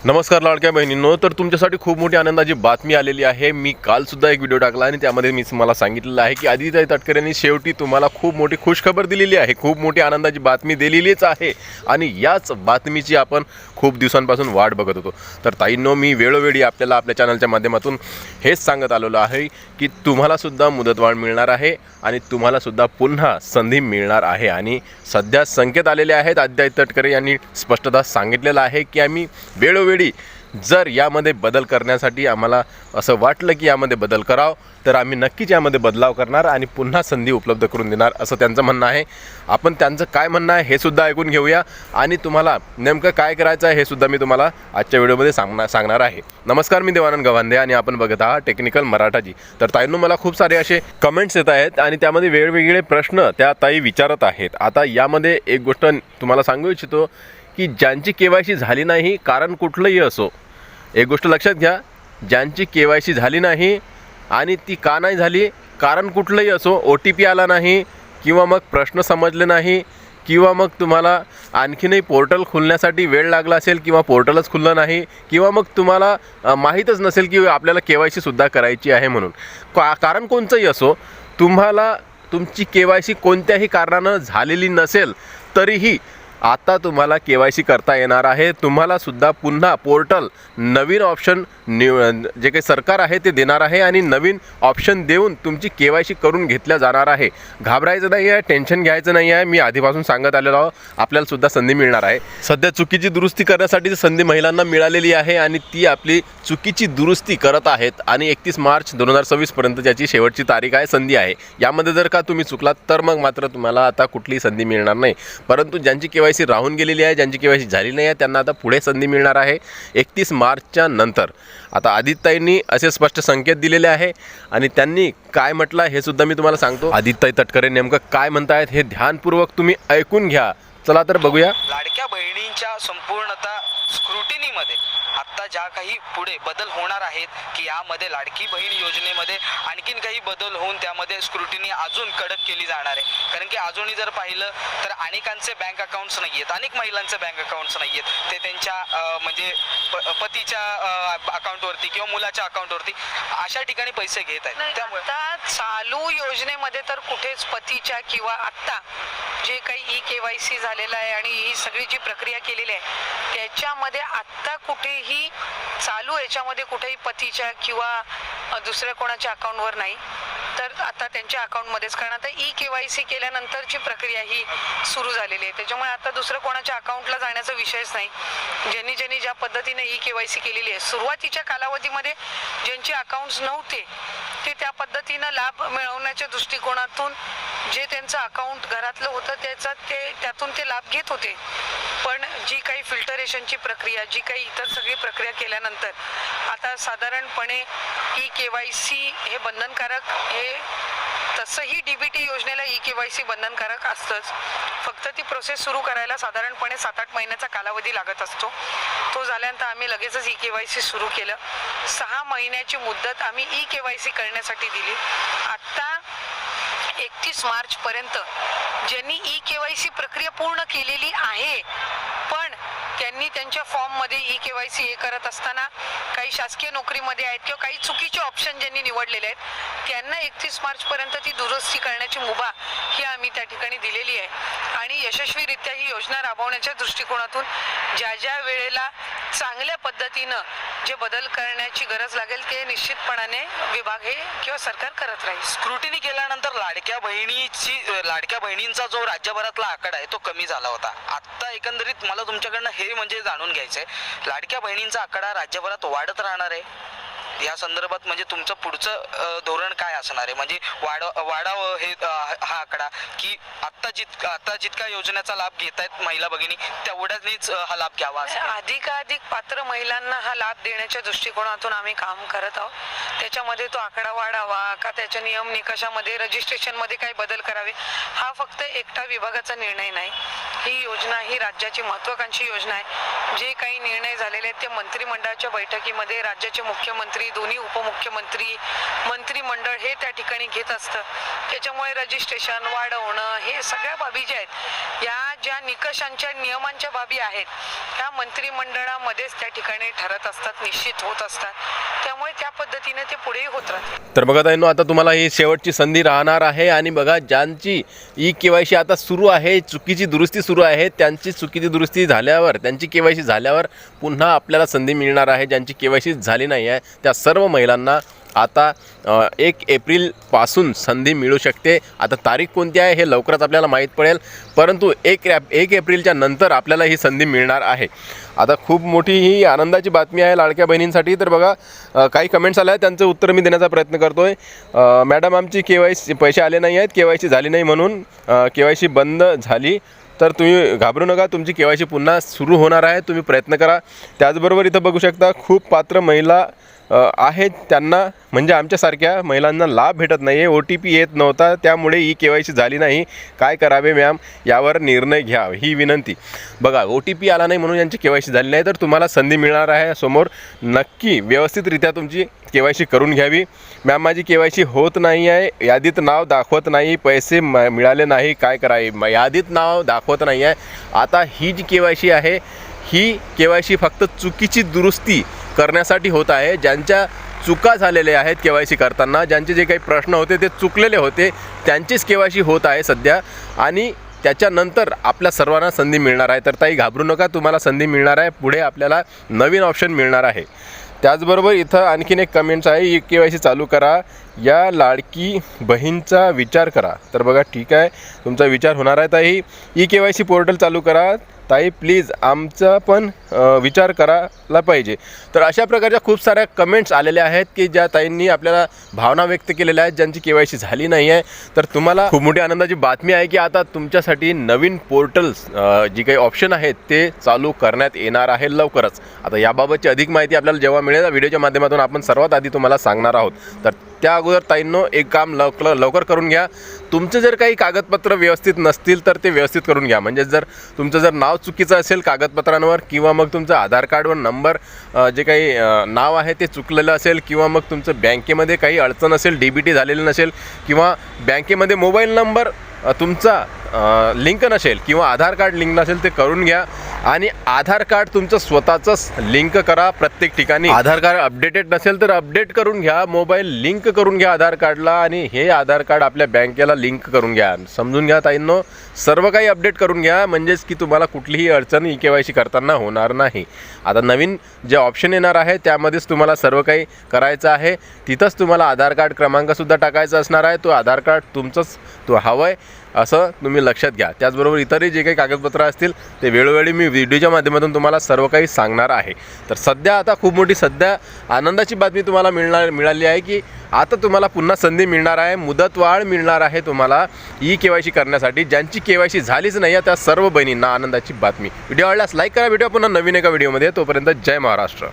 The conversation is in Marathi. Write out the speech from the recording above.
नमस्कार लाडक्या बहिणींनो, तर तुमच्यासाठी खूप मोठी आनंदाची बातमी आलेली आहे। मी कालसुद्धा एक व्हिडिओ टाकला आणि त्यामध्ये मी तुम्हाला सांगितलेलं आहे की आदित्य तटकरे यांनी शेवटी तुम्हाला खूप मोठी खुशखबर दिलेली आहे, खूप मोठी आनंदाची बातमी दिलेलीच आहे आणि याच बातमीची आपण खूप दिवसांपासून वाट बघत होतो। तर ताईंनो, मी वेळोवेळी आपल्याला आपल्या चॅनलच्या माध्यमातून हेच सांगत आलेलो आहे की तुम्हालासुद्धा मुदतवाढ मिळणार आहे आणि तुम्हालासुद्धा पुन्हा संधी मिळणार आहे। आणि सध्या संकेत आलेले आहेत, आदित्य तटकरे यांनी स्पष्टतः सांगितलेलं आहे की आम्ही वेळोवेळी जर यामध्ये बदल करण्यासाठी आम्हाला असं वाटलं की यामध्ये बदल करावं तर आम्ही नक्कीच यामध्ये बदलाव करणार आणि पुन्हा संधी उपलब्ध करून देणार, असं त्यांचं म्हणणं आहे। आपण त्यांचं काय म्हणणं आहे हे सुद्धा ऐकून घेऊया आणि तुम्हाला नेमकं काय करायचं आहे हे सुद्धा मी तुम्हाला आजच्या व्हिडिओमध्ये सांगणार आहे। नमस्कार, मी देवानंद गव्हांदे आणि आपण बघत आहात टेक्निकल मराठाजी। तर ताईंनो, मला खूप सारे असे कमेंट्स येत आहेत आणि त्यामध्ये वेगवेगळे प्रश्न त्या ताई विचारत आहेत। आता यामध्ये एक गोष्ट तुम्हाला सांगू इच्छितो की ज्यांची केवायसी झाली नाही, कारण कुठलंही असो, एक गोष्ट लक्षात घ्या, ज्यांची केवायसी झाली नाही आणि ती का नाही झाली, कारण कुठलंही असो, OTP आला नाही किंवा मग प्रश्न समजले नाही किंवा मग तुम्हाला आणखीनही पोर्टल खुलण्यासाठी वेळ लागला असेल किंवा पोर्टलच खुललं नाही किंवा मग तुम्हाला माहीतच नसेल की आपल्याला केवायसी सुद्धा करायची आहे म्हणून, कारण कोणतंही असो, तुम्हाला तुमची केवायसी कोणत्याही कारणानं झालेली नसेल तरीही आता तुम्हाला केवायसी करता येणार आहे। तुम्हाला सुद्धा पुन्हा पोर्टल नवीन ऑप्शन जे काही सरकार आहे ते देणार आहे आणि नवीन ऑप्शन देऊन तुमची केवायसी करून घेतल्या जाणार आहे। घाबरायचं नाही आहे, टेन्शन घ्यायचं नाही आहे। मी आधीपासून सांगत आलेलो आहो, आपल्याला सुद्धा संधी मिळणार आहे। सध्या चुकीची दुरुस्ती करण्यासाठी संधी महिलांना मिळालेली आहे आणि ती आपली चुकीची दुरुस्ती करत आहेत आणि 31 मार्च 2026 पर्यंत ज्याची शेवटची तारीख आहे, संधी आहे। यामध्ये जर का तुम्ही चुकलात तर मग मात्र तुम्हाला आता कुठलीही संधी मिळणार नाही। परंतु ज्यांची केवायसी राहून गेलेली आहे, ज्यांची केवायसी झाली नाही आहे, त्यांना आता पुढे संधी मिळणार आहे 31 मार्चच्या नंतर। आता आदित्यताईंनी असे स्पष्ट संकेत दिलेले आहे आणि त्यांनी काय म्हटलं हे सुद्धा मी तुम्हाला सांगतो। आदित्य तटकरे नेमकं काय म्हणतायत हे ध्यानपूर्वक तुम्ही ऐकून घ्या। चला तर बघूया। लाडक्या बहिणींच्या संपूर्णतः स्क्रुटिनीमध्ये आता ज्या काही पुढे बदल होणार आहेत की यामध्ये लाडकी बहीण योजनेमध्ये आणखीन काही बदल होऊन त्यामध्ये स्क्रुटिनी अजून कडक केली जाणार आहे। कारण की अजूनही जर पाहिलं तर अनेकांचे बँक अकाउंट्स नाही आहेत, अनेक महिलांचे बँक अकाउंट्स नाही आहेत, ते त्यांच्या म्हणजे पतीच्या अकाउंटवरती किंवा मुलाच्या अकाउंटवरती अशा ठिकाणी पैसे घेत आहेत। त्यामुळे आता चालू योजनेमध्ये तर कुठेच पतीच्या किंवा आत्ता जे काही KYC झालेलं आहे आणि ही सगळी जी प्रक्रिया केलेली आहे त्याच्यामध्ये आत्ता कुठेही चालू याच्यामध्ये कुठेही पतीच्या किंवा दुसऱ्या कोणाच्या अकाउंटवर नाही, तर आता त्यांच्या अकाउंटमध्येच, कारण आता KYC केल्यानंतरची प्रक्रिया ही सुरू झालेली आहे। त्याच्यामुळे आता दुसरं कोणाच्या अकाउंटला जाण्याचा विषयच नाही। ज्यांनी ज्या पद्धतीने KYC केलेली आहे, सुरुवातीच्या कालावधीमध्ये ज्यांचे अकाउंट्स नव्हते ते त्या पद्धतीनं लाभ मिळवण्याच्या दृष्टिकोनातून जे त्यांचं अकाउंट घरातलं होतं त्यातून ते लाभ घेत होते। पण जी काही फिल्टरेशनची प्रक्रिया, जी काही इतर सगळी प्रक्रिया केल्यानंतर आता साधारणपणे KYC हे बंधनकारक, हे तसंही DBT योजनेला KYC बंधनकारक असतंच, फक्त ती प्रोसेस सुरू करायला साधारणपणे 7-8 महिन्याचा कालावधी लागत असतो। तो झाल्यानंतर आम्ही लगेचच KYC सुरू केलं। 6 महिन्याची मुदत आम्ही KYC करण्यासाठी दिली। आता 31 मार्च पर्यंत ज्यांनी KYC प्रक्रिया पूर्ण केलेली आहे पण त्यांनी त्यांच्या फॉर्ममध्ये KYC हे करत असताना काही शासकीय नोकरीमध्ये आहेत किंवा काही चुकीचे ऑप्शन ज्यांनी निवडलेले आहेत त्यांना 31 मार्च पर्यंत ती दुरुस्ती करण्याची मुभा ही आम्ही त्या ठिकाणी दिलेली आहे। आणि यशस्वीरित्या ही योजना राबवण्याच्या दृष्टिकोनातून ज्या वेळेला चांगल्या पद्धतीनं जे बदल करण्याची गरज लागेल ते निश्चितपणाने विभाग हे किंवा सरकार करत राहील। स्क्रुटिनी केल्यानंतर लाडक्या बहिणींचा जो राज्यभरातला आकडा आहे तो कमी झाला होता। आता एकंदरीत मला तुमच्याकडनं हे म्हणजे जाणून घ्यायचंय, लाडक्या बहिणींचा आकडा राज्यभरात वाढत राहणार आहे या संदर्भात, म्हणजे तुमचं पुढचं धोरण काय असणार आहे? म्हणजे वाढावं हे हा आकडा की आता जितका योजनेचा लाभ घेत आहेत महिला भगिनी तेवढ्याच हा लाभ घ्यावा? अधिकाधिक पात्र महिलांना हा लाभ देण्याच्या दृष्टिकोनातून आम्ही काम करत आहोत। त्याच्यामध्ये तो आकडा वाढावा का त्याच्या नियम निकषामध्ये रजिस्ट्रेशन मध्ये काही बदल करावे हा फक्त एकटा विभागाचा निर्णय नाही। ही योजना ही राज्याची महत्त्वाकांक्षी योजना आहे। जे काही निर्णय झालेले आहेत ते मंत्रिमंडळाच्या बैठकीमध्ये राज्याचे मुख्यमंत्री, दोन्ही उपमुख्यमंत्री मंत्रिमंडळ हे त्या ठिकाणी घेत असतं. त्याच्यामुळे रजिस्ट्रेशन वाढवणं हे सगळ्या बाबी ज्या आहेत या ज्या निकषांच्या नियमांच्या बाबी आहेत त्या मंत्रिमंडळामध्येच त्या ठिकाणी ठरत असतात, निश्चित होत असतात. त्यामुळे त्या पद्धतीने ते पुढेही होत राहते. तर बघा ताईंनो, आता तुम्हाला ही शेवटची संधी राहणार आहे आणि बघा ज्यांची KYC आता सुरू आहे, चुकीची दुरुस्ती सुरू आहे, त्यांची चुकीची दुरुस्ती झाल्यावर, त्यांची KYC झाल्यावर पुन्हा आपल्याला संधी मिळणार आहे. ज्यांची KYC झाली नाही आहे त्या सर्व महिलांना आता 1 एप्रिलपासून संधी मिळू शकते. आता तारीख कोणती आहे हे लवकरच आपल्याला माहीत पडेल, परंतु 1 एप्रिलच्या नंतर आपल्याला ही संधी मिळणार आहे. आता खूप मोठी ही आनंदाची बातमी आहे लाडक्या बहिणींसाठी. तर बघा काही कमेंट्स आले आहेत, त्यांचं उत्तर मी देण्याचा प्रयत्न करतो आहे. मॅडम आमची KYC पैसे आले नाही आहेत, KYC झाली नाही म्हणून KYC बंद झाली, तर तुम्ही घाबरू नका, तुमची KYC पुन्हा सुरू होणार आहे, तुम्ही प्रयत्न करा. त्याचबरोबर इथं बघू शकता खूप पात्र महिला आहेत, त्यांना म्हणजे आमच्यासारख्या महिलांना लाभ भेटत नाही आहे, OTP येत नव्हता, त्यामुळे ही KYC झाली नाही. काय करावे मॅम, यावर निर्णय घ्या ही विनंती. बघा OTP आला नाही म्हणून यांची KYC झाली नाही, तर तुम्हाला संधी मिळणार आहे समोर. नक्की व्यवस्थितरित्या तुमची KYC करून घ्यावी. मॅम माझी KYC होत नाही आहे, यादीत नाव दाखवत नाही, पैसे मिळाले नाही, काय करावे, यादीत नाव दाखवत नाही आहे. आता ही जी KYC आहे ही KYC फक्त चुकीची दुरुस्ती करण्यासाठी होत आहे. ज्यांच्या चुका झालेल्या आहेत KYC करताना, ज्यांचे जे काही प्रश्न होते ते चुकलेले होते, त्यांचीच KYC होत आहे सध्या आणि त्याच्यानंतर आपल्या सर्वांना संधी मिळणार आहे. तर ताई घाबरू नका, तुम्हाला संधी मिळणार आहे, पुढे आपल्याला नवीन ऑप्शन मिळणार आहे. त्याचबरोबर इथं आणखीन एक कमेंट्स आहे, KYC चालू करा, या लाडकी बहीणचा विचार करा. तर बघा ठीक आहे, तुमचा विचार होणार आहे ताई. KYC पोर्टल चालू करा ताई प्लीज, आमचा पण विचार करायला पाहिजे. तर अशा प्रकारच्या खूप साऱ्या कमेंट्स आलेल्या आहेत की ज्या ताईंनी आपल्याला भावना व्यक्त केलेल्या आहेत, ज्यांची KYC झाली नाही आहे. तर तुम्हाला खूप मोठी आनंदाची बातमी आहे की आता तुमच्यासाठी नवीन पोर्टल्स जी काही ऑप्शन आहेत ते चालू करण्यात येणार आहे लवकरच. आता याबाबतची अधिक माहिती आपल्याला जेव्हा मिळेल व्हिडिओच्या माध्यमातून आपण सर्वात आधी तुम्हाला सांगणार आहोत. तर त्या अगोदर ताईंनो एक काम लवकर करून घ्या. तुमचे जर काही कागदपत्र व्यवस्थित नसतील तर ते व्यवस्थित करून घ्या. म्हणजे जर तुमचं जर नाव चुकीचं असेल कागदपत्रांवर, किंवा मग तुमचं आधार कार्डवर नंबर जे काही नाव आहे ते चुकलेलं असेल, किंवा मग तुमचं बँकेमध्ये काही अडचण असेल, DBT झालेलं नसेल, किंवा बँकेमध्ये मोबाईल नंबर तुमचा लिंक नसेल, किंवा आधार कार्ड लिंक नसेल, ते करून घ्या. आणि आधार कार्ड तुमचं स्वतःचंच लिंक करा प्रत्येक ठिकाणी. आधार कार्ड अपडेटेड नसेल तर अपडेट करून घ्या, मोबाईल लिंक करून घ्या आधार कार्डला, आणि हे आधार कार्ड आपल्या बँकेला लिंक करून घ्या. समजून घ्या ताईंनो, सर्व काही अपडेट करून घ्या, म्हणजेच की तुम्हाला कुठलीही अडचण KYC करताना होणार नाही. आता नवीन जे ऑप्शन येणार आहे त्यामध्येच तुम्हाला सर्व काही करायचं आहे. तिथंच तुम्हाला आधार कार्ड क्रमांकसुद्धा टाकायचा असणार आहे. तो आधार कार्ड तुमचंच तो हवं आहे असं तुम्ही लक्षात घ्या. त्याचबरोबर इतरही जे काही कागदपत्र असतील ते वेळोवेळी मी व्हिडिओच्या माध्यमातून तुम्हाला सर्व काही सांगणार आहे. तर सध्या आता खूप मोठी आनंदाची बातमी तुम्हाला मिळाली आहे की आता तुम्हाला पुन्हा संधी मिळणार आहे, मुदतवाढ मिळणार आहे तुम्हाला KYC करण्यासाठी. ज्यांची KYC झालीच नाही आहे त्या सर्व बहिणींना आनंदाची बातमी. व्हिडिओ आवडल्यास लाईक करा. व्हिडिओ पुन्हा नवीन एका व्हिडिओमध्ये. तोपर्यंत जय महाराष्ट्र.